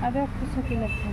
আৰো একটু ছবি লাগবে।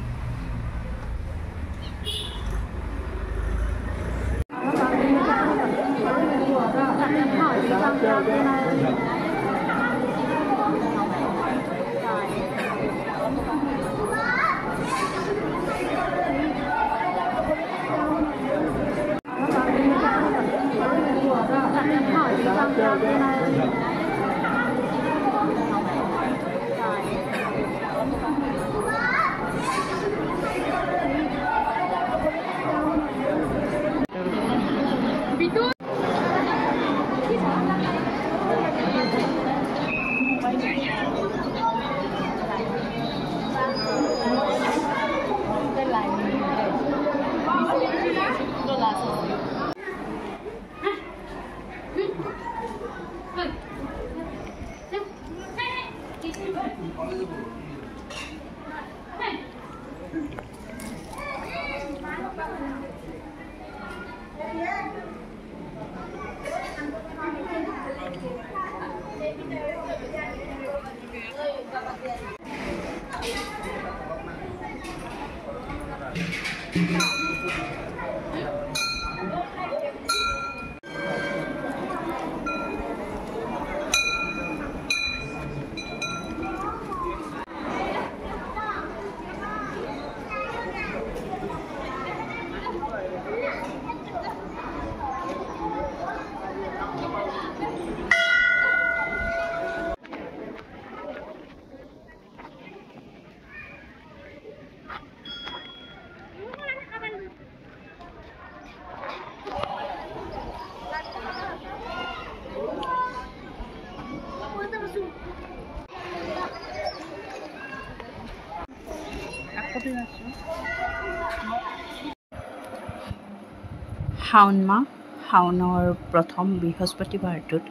শাওন মাহ, শাওনৰ প্ৰথম বৃহস্পতিবাৰটোত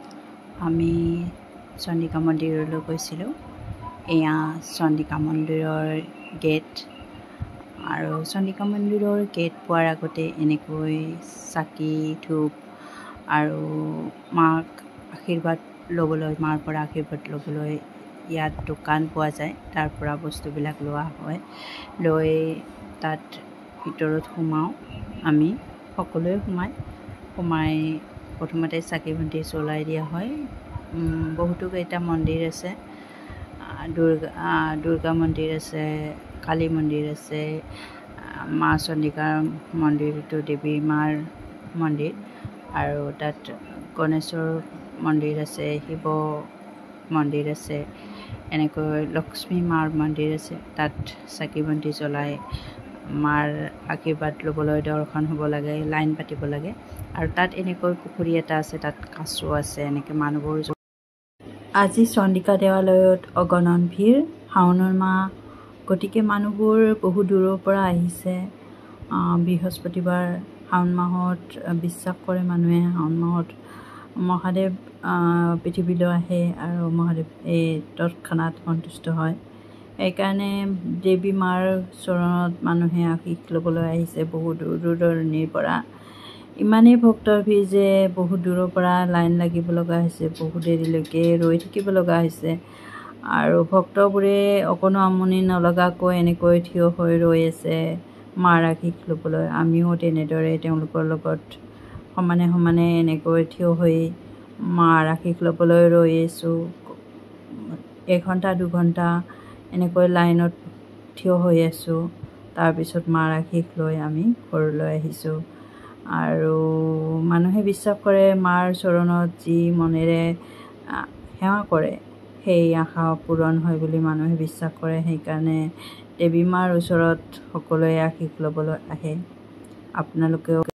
আমি চণ্ডিকা মন্দিৰলৈ গৈছিলোঁ। এয়া চণ্ডিকা মন্দিৰৰ গেট, আৰু চণ্ডিকা মন্দিৰৰ গেট পোৱাৰ আগতে এনেকৈ চাকি ধূপ আৰু মাক আশীৰ্বাদ ল'বলৈ, মাৰ পৰা আশীৰ্বাদ ল'বলৈ ইয়াত দোকান পোৱা যায়। তাৰ পৰা বস্তুবিলাক লোৱা হয়। লৈ তাত ভিতৰত সোমাওঁ। আমি সকলোৱে সোমাই প্ৰথমতে চাকি বন্তি জ্বলাই দিয়া হয়। বহুতো কেইটা মন্দিৰ আছে। দুৰ্গা মন্দিৰ আছে, কালী মন্দিৰ আছে, মা চণ্ডিকাৰ মন্দিৰটো দেৱী মাৰ মন্দিৰ, আৰু তাত গণেশৰ মন্দিৰ আছে, শিৱ মন্দিৰ আছে, এনেকৈ লক্ষ্মী মাৰ মন্দিৰ আছে। তাত চাকি বন্তি জ্বলাই মাৰ আশীৰ্বাদ ল'বলৈ দৰ্শন হ'ব লাগে, লাইন পাতিব লাগে। আৰু তাত এনেকৈ পুখুৰী এটা আছে, তাত কাছো আছে। এনেকৈ মানুহবোৰ আজি চণ্ডিকা দেৱালয়ত অগণন ভিৰ। শাওনৰ মাহ, গতিকে মানুহবোৰ বহু দূৰৰ পৰা আহিছে। বৃহস্পতিবাৰ শাওন মাহত বিশ্বাস কৰে মানুহে, শাওন মাহত মহাদেৱ পৃথিৱীলৈ আহে আৰু মহাদেৱ এই তৎক্ষণাত সন্তুষ্ট হয়। সেইকাৰণে দেৱী মাৰ চৰণত মানুহে আশীষ ল'বলৈ আহিছে বহু দূৰ দূৰণিৰ পৰা। ইমানেই ভক্তৰ ভিৰ যে বহু দূৰৰ পৰা লাইন লাগিব লগা হৈছে, বহু দেৰিলৈকে ৰৈ থাকিব লগা হৈছে। আৰু ভক্তবোৰে অকণো আমনি নলগাকৈ এনেকৈ থিয় হৈ ৰৈ আছে মাৰ আশীষ ল'বলৈ। আমিও তেনেদৰে তেওঁলোকৰ লগত সমানে সমানে এনেকৈ থিয় হৈ মাৰ আশীষ ল'বলৈ ৰৈ আছোঁ। 1 ঘণ্টা 2 ঘণ্টা এনেকৈ লাইনত থিয় হৈ আছোঁ। তাৰপিছত মাৰ আশীষ লৈ আমি ঘৰলৈ আহিছোঁ। আৰু মানুহে বিশ্বাস কৰে মাৰ চৰণত যি মনেৰে সেৱা কৰে সেই আশা পূৰণ হয় বুলি মানুহে বিশ্বাস কৰে। সেইকাৰণে দেৱী মাৰ ওচৰত সকলোৱে আশীষ ল'বলৈ আহে। আপোনালোকেও